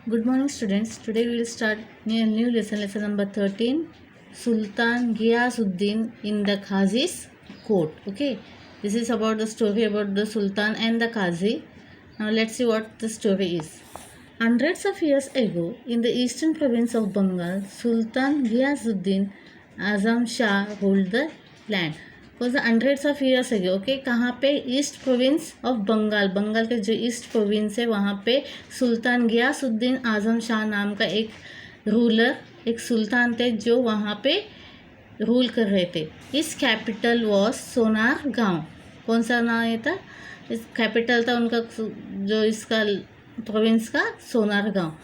Good morning, students. Today we will start new lesson number 13. Sultan Ghiyasuddin in the Qazi's court. Okay, this is about the story about the Sultan and the Qazi. Now let's see what the story is. Hundreds of years ago, in the eastern province of Bengal, Sultan Ghiyasuddin Azam Shah ruled the land. Was hundreds of years ago okay कहाँ पे east province of Bengal Bengal के जो east province है वहाँ पे सुल्तान गियासुद्दीन आजम शाह नाम का एक रूलर एक सुल्तान थे जो वहाँ पे रूल कर रहे थे। इस कैपिटल वॉज सोनार गांव। कौन सा नाम है था? इस कैपिटल था उनका जो इसका प्रोविंस का Sonargaon.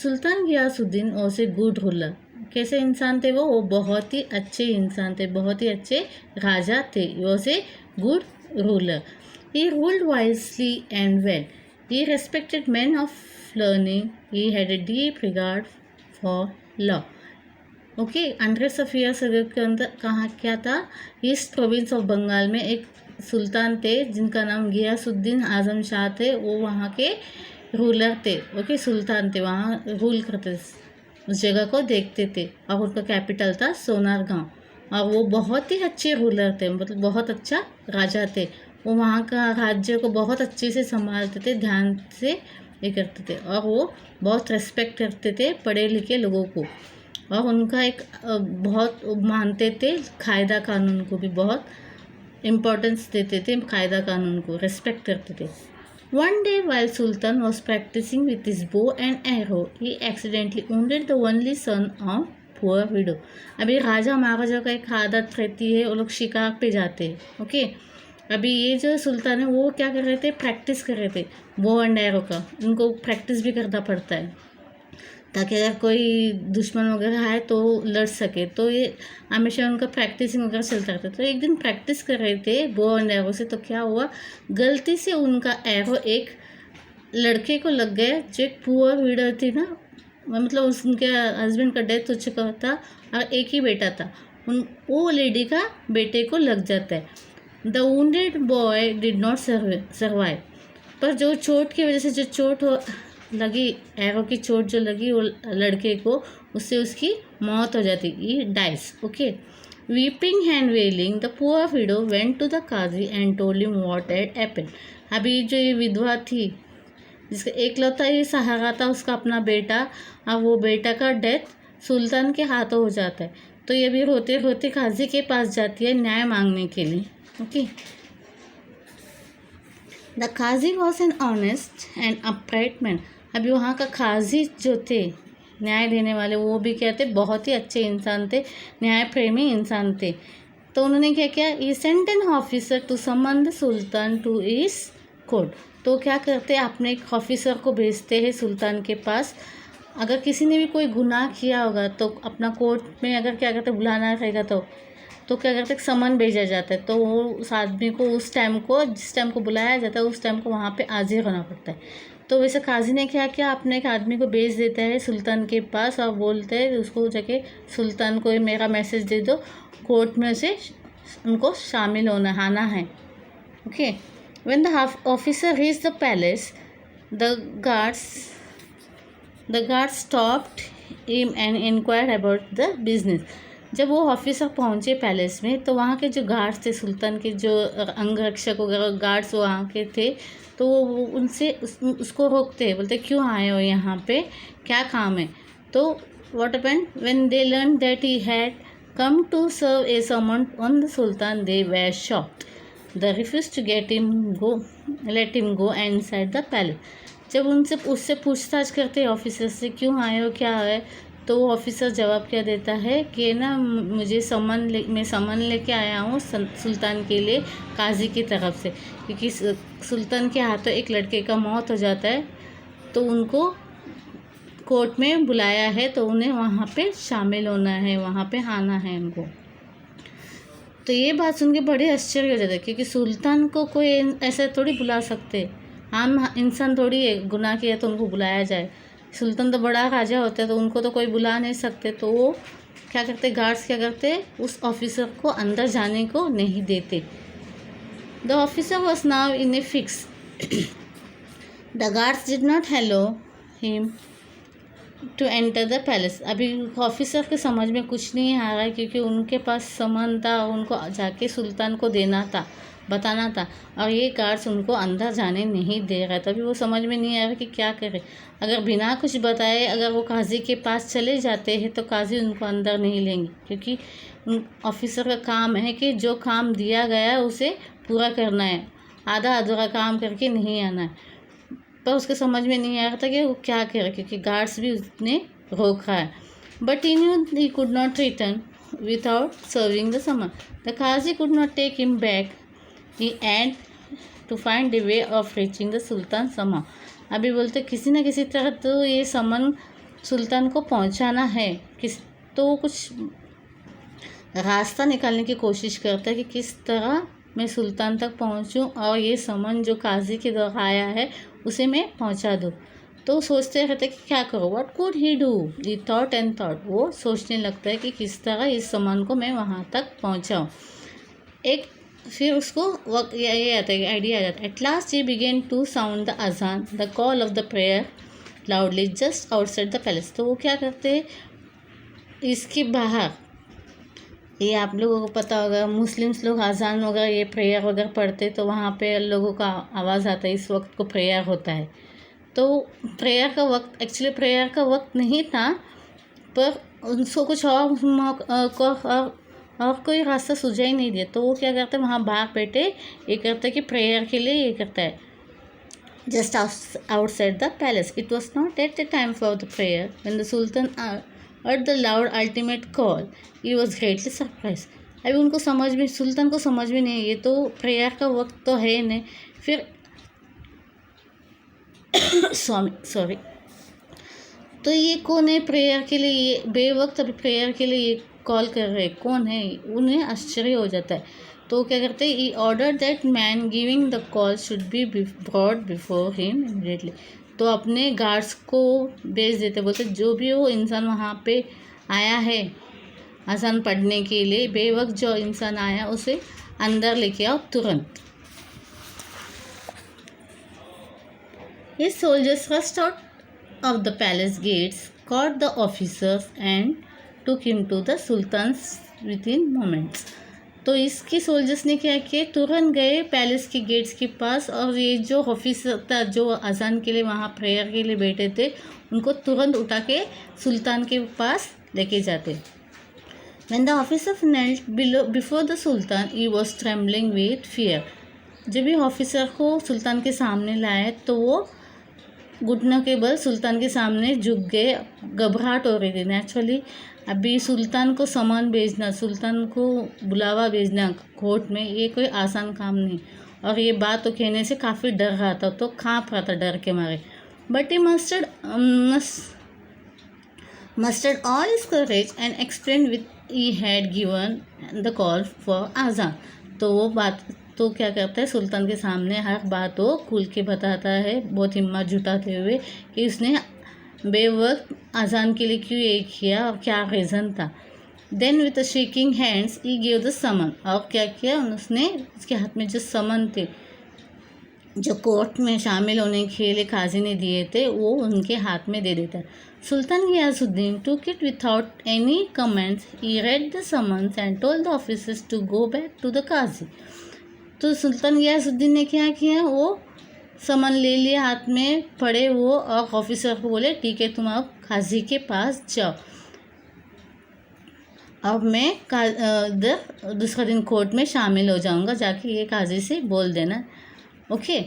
Sultan Ghiyasuddin was a good ruler. कैसे इंसान थे वो बहुत ही अच्छे इंसान थे, बहुत ही अच्छे राजा थे। He was a good ruler. He ruled wisely and well. He respected man of learning. He had a deep regard for law. Okay, hundreds of years के अंदर कहाँ क्या था? ईस्ट प्रोविंस ऑफ बंगाल में एक सुल्तान थे जिनका नाम गियासुद्दीन आजम शाह थे। वो वहाँ के रूलर थे। ओके, सुल्तान थे, वहाँ रूल करते थे, उस जगह को देखते थे और उनका कैपिटल था सोनार गांव। और वो बहुत ही अच्छे रूलर थे, मतलब बहुत अच्छा राजा थे। वो वहाँ का राज्य को बहुत अच्छे से संभालते थे, ध्यान से ये करते थे और वो बहुत रेस्पेक्ट करते थे पढ़े लिखे लोगों को। और उनका एक बहुत मानते थे, कायदा कानून को भी बहुत इम्पोर्टेंस देते थे, कायदा कानून को रेस्पेक्ट करते थे। One day, while Sultan was practicing with his bow and arrow, he accidentally wounded the only son of poor widow. अभी राजा महाराजा का एक आदत रहती है, वो लोग शिकार पे जाते हैं। ओके, अभी ये जो सुल्तान है वो क्या कर रहे थे? प्रैक्टिस कर रहे थे बो एंड एरो का। उनको प्रैक्टिस भी करना पड़ता है ताकि अगर कोई दुश्मन वगैरह आए तो लड़ सके। तो ये हमेशा उनका प्रैक्टिसिंग वगैरह चलता रहता है। तो एक दिन प्रैक्टिस कर रहे थे बो एंड एरो से, तो क्या हुआ, गलती से उनका एरो एक लड़के को लग गया जो एक पुअर विडो थी ना, मतलब उनके हस्बैंड का डेथ हो चुका था और एक ही बेटा था। वो लेडी का बेटे को लग जाता है। The wounded boy did not survive. पर जो चोट की वजह से जो चोट लगी, एरो की चोट जो लगी वो लड़के को, उससे उसकी मौत हो जाती, he dies. Okay, weeping and wailing the poor widow went to the Qazi and told him what had happened. अभी जो ये विधवा थी जिसका एकलौता ये सहारा था उसका अपना बेटा, अब वो बेटा का डेथ सुल्तान के हाथों हो जाता है। तो ये भी रोते रोते काजी के पास जाती है न्याय मांगने के लिए। Okay, the qazi was an honest and upright man. अभी वहाँ का काजी जो थे न्याय देने वाले, वो भी क्या थे? बहुत ही अच्छे इंसान थे, न्याय प्रेमी इंसान थे। तो उन्होंने क्या किया? He sent an officer to summon the Sultan to his court. तो क्या करते? अपने एक ऑफिसर को भेजते हैं सुल्तान के पास। अगर किसी ने भी कोई गुनाह किया होगा तो अपना कोर्ट में अगर क्या करते बुलाना रहेगा तो क्या करते समन भेजा जाता है। तो वो उस आदमी को उस टाइम को जिस टाइम को बुलाया जाता है उस टाइम को वहाँ पे हाजिर होना पड़ता है। तो वैसे काजी ने क्या किया? अपने एक आदमी को भेज देता है सुल्तान के पास और बोलते हैं उसको जाके सुल्तान को मेरा मैसेज दे दो, कोर्ट में से उनको शामिल आना है। Okay, when the officer reach the palace the guards stopped him and inquired about the business. जब वो ऑफिसर पहुंचे पैलेस में तो वहाँ के जो गार्ड्स थे, सुल्तान के जो अंगरक्षक वगैरह गार्ड्स वहाँ के थे, तो वो उनसे उसको रोकते हैं, बोलते क्यों आए हो यहाँ पे, क्या काम है? तो what happened when they learn that he had come to serve a summon on the sultan, they were shocked. The refuse to let him go inside the palace. जब उससे पूछताछ करते ऑफिसर से क्यों आए हो, क्या है, तो वो ऑफिसर जवाब क्या देता है कि ना मुझे मैं समन लेके आया हूँ सुल्तान के लिए काजी की तरफ से, क्योंकि सुल्तान के हाथों एक लड़के का मौत हो जाता है तो उनको कोर्ट में बुलाया है, तो उन्हें वहाँ पे शामिल होना है, वहाँ पे आना है उनको। तो ये बात सुन के बड़े आश्चर्य हो जाते क्योंकि सुल्तान को कोई ऐसा थोड़ी बुला सकते, आम इंसान थोड़ी है, गुनाह किया तो उनको बुलाया जाए। सुल्तान तो बड़ा राजा होता है तो उनको तो कोई बुला नहीं सकते। तो वो क्या करते, गार्ड्स क्या करते, उस ऑफिसर को अंदर जाने को नहीं देते। The officer was now in a fix. The guards did not allow him to enter the palace. अभी ऑफिसर के समझ में कुछ नहीं आ रहा है, क्योंकि उनके पास सामान था, उनको जाके सुल्तान को देना था, बताना था, और ये गार्ड्स उनको अंदर जाने नहीं दे रहा। तभी वो समझ में नहीं आ रहा कि क्या करे। अगर बिना कुछ बताए अगर वो काजी के पास चले जाते हैं तो काजी उनको अंदर नहीं लेंगे, क्योंकि ऑफिसर का काम है कि जो काम दिया गया है उसे पूरा करना है, आधा अधूरा काम करके नहीं आना है। पर उसके समझ में नहीं आ रहा था कि वो क्या करे, क्योंकि गार्ड्स भी उसने रोक रहा है। But he knew he could not return without serving the summon. The qazi could not take him back, he and to find the way of reaching the sultan समा। अभी बोलते किसी न किसी तरह तो ये समन सुल्तान को पहुंचाना है, तो कुछ रास्ता निकालने की कोशिश करता है कि किस तरह मैं सुल्तान तक पहुंचूं और ये समन जो काजी के द्वारा आया है उसे मैं पहुंचा दूं। तो सोचते रहते कि क्या करो, what could he do, he thought and thought. वो सोचने लगता है कि किस तरह इस समन को मैं वहाँ तक पहुँचाऊँ। फिर उसको वक्त ये आता है, आइडिया आ जाता है। At last he began to sound the azan, the call of the prayer loudly just outside the palace. तो वो क्या करते हैं, इसके बाहर, ये आप लोगों को पता होगा, मुस्लिम्स लोग अजान वगैरह ये प्रेयर वगैरह पढ़ते तो वहाँ पे लोगों का आवाज़ आता है, इस वक्त को प्रेयर होता है। तो प्रेयर का वक्त, एक्चुअली प्रेयर का वक्त नहीं था, पर उनको कुछ और कोई रास्ता सुझाई नहीं दिया। तो वो क्या करते हैं, वहाँ बाहर बैठे ये करते कि प्रेयर के लिए ये करता है, just outside the palace. It was not at the time for the prayer when the sultan at the loud ultimate call, he was greatly surprised. अभी उनको समझ में, सुल्तान को समझ में नहीं, ये तो प्रेयर का वक्त तो है नहीं। फिर सॉरी तो ये कौन है प्रेयर के लिए, ये बेवक्त अभी प्रेयर के लिए ये कॉल कर रहे हैं, कौन है, उन्हें आश्चर्य हो जाता है। तो क्या करते हैं, he ordered that man giving the call should be brought before him immediately. तो अपने गार्ड्स को भेज देते, बोलते जो भी वो इंसान वहाँ पे आया है अजान पढ़ने के लिए, बेवक्त जो इंसान आया उसे अंदर लेके आओ तुरंत। ये soldiers rushed out of the palace gates, caught the officers and took him to the sultan's within moments. तो इसके सोल्जर्स ने क्या किया, तुरंत गए पैलेस के गेट्स के पास, और ये जो ऑफिसर था जो अजान के लिए वहाँ प्रेयर के लिए बैठे थे उनको तुरंत उठा के सुल्तान के पास लेके जाते। When the officer knelt before the sultan, he was trembling with fear. जब भी ऑफिसर को सुल्तान के सामने लाए तो वो घुटनों के बल सुल्तान के सामने झुक गए, घबराहट हो रही थी। नेचुरली अभी सुल्तान को सामान भेजना, सुल्तान को बुलावा भेजना कोर्ट में, ये कोई आसान काम नहीं, और ये बात तो कहने से काफ़ी डर रहा था, तो काँप रहा था डर के मारे। But he mustered all his courage and explained with he had given the call for azan. तो वो बात तो क्या करता है, सुल्तान के सामने हर बात वो खुल के बताता है, बहुत हिम्मत जुटाते हुए कि उसने बेवक्त अजान के लिए क्यों ये किया और क्या रीज़न था। Then with shaking hands he give the summon, और क्या किया, उसने उसके हाथ में जो समन थे जो कोर्ट में शामिल होने के लिए काजी ने दिए थे वो उनके हाथ में दे देता है। सुल्तान Ghiyasuddin took it without any comments. He read the summons and told the officers to go back to the काजी। तो सुल्तान गियासुद्दीन ने क्या किया, वो समन ले लिया हाथ में, पढ़े वो, और ऑफिसर को बोले ठीक है तुम अब काजी के पास जाओ, अब मैं दूसरा दिन कोर्ट में शामिल हो जाऊंगा, जाके ये काजी से बोल देना, okay.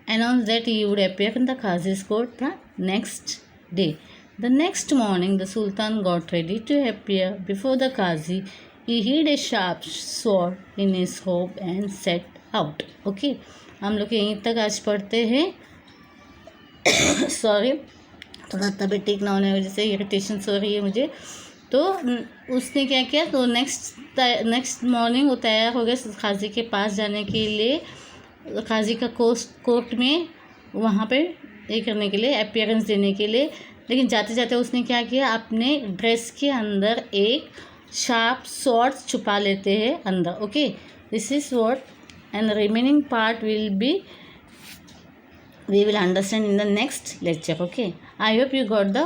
Announce that he would appear in the Qazi's court the next day. The next morning the Sultan got ready to appear before the Qazi. He hid a sharp sword in his robe and set out. Okay, हम लोग यहीं तक आज पढ़ते हैं। Sorry, थोड़ा तबीयत ठीक ना होने की वजह से इरिटेशन हो रही है मुझे। तो उसने क्या किया, तो नेक्स्ट मॉर्निंग वो तैयार हो गया काजी के पास जाने के लिए, काजी का कोर्ट में वहाँ पे ये करने के लिए, अपीयरेंस देने के लिए। लेकिन जाते जाते उसने क्या किया, अपने ड्रेस के अंदर एक शार्प स्वॉर्ड छुपा लेते हैं अंदर, okay. This is what and the remaining part we will understand in the next lecture, okay. I hope you got the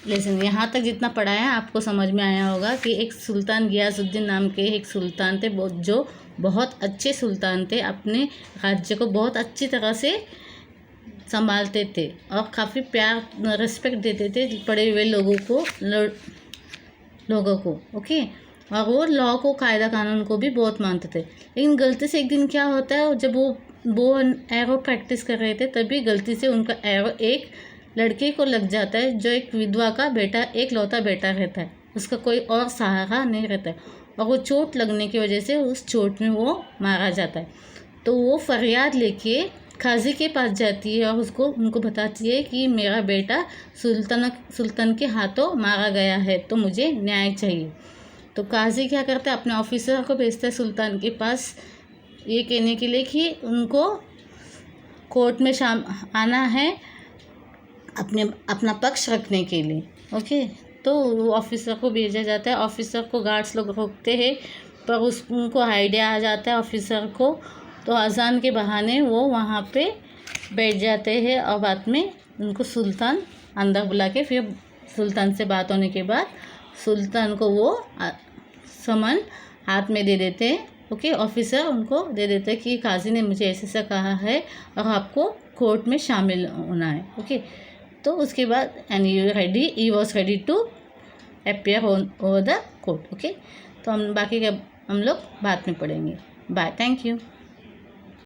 lesson यहाँ तक जितना पढ़ा है आपको समझ में आया होगा कि एक सुल्तान गियासुद्दीन नाम के एक सुल्तान थे, जो बहुत अच्छे सुल्तान थे, अपने राज्य को बहुत अच्छी तरह से संभालते थे और काफ़ी प्यार रिस्पेक्ट देते थे पढ़े हुए लोगों को। ओके, और वो लॉ को, कायदा कानून को भी बहुत मानते थे। लेकिन गलती से एक दिन क्या होता है, जब वो एरो प्रैक्टिस कर रहे थे तभी गलती से उनका एरो एक लड़के को लग जाता है, जो एक विधवा का बेटा, एक लौता बेटा रहता है, उसका कोई और सहारा नहीं रहता है, और वो चोट लगने की वजह से उस चोट में वो मारा जाता है। तो वो फरियाद लेके काजी के पास जाती है और उनको बताती है कि मेरा बेटा सुल्तान के हाथों मारा गया है, तो मुझे न्याय चाहिए। तो काजी क्या करता है, अपने ऑफिसर को भेजता है सुल्तान के पास ये कहने के लिए कि उनको कोर्ट में आना है अपना पक्ष रखने के लिए। ओके, तो वो ऑफिसर को भेजा जाता है। ऑफिसर को गार्ड्स लोग रोकते हैं, पर उनको आइडिया आ जाता है ऑफिसर को, तो अजान के बहाने वो वहाँ पे बैठ जाते हैं और बाद में उनको सुल्तान अंदर बुला के, फिर सुल्तान से बात होने के बाद सुल्तान को वो समन हाथ में दे देते हैं। ओके, ऑफिसर उनको दे देते हैं कि काजी ने मुझे ऐसे ऐसा कहा है और आपको कोर्ट में शामिल होना है। ओके, तो उसके बाद and he was ready to appear over the court. Okay, तो हम बाकी का हम लोग बाद में पढ़ेंगे। Bye, thank you.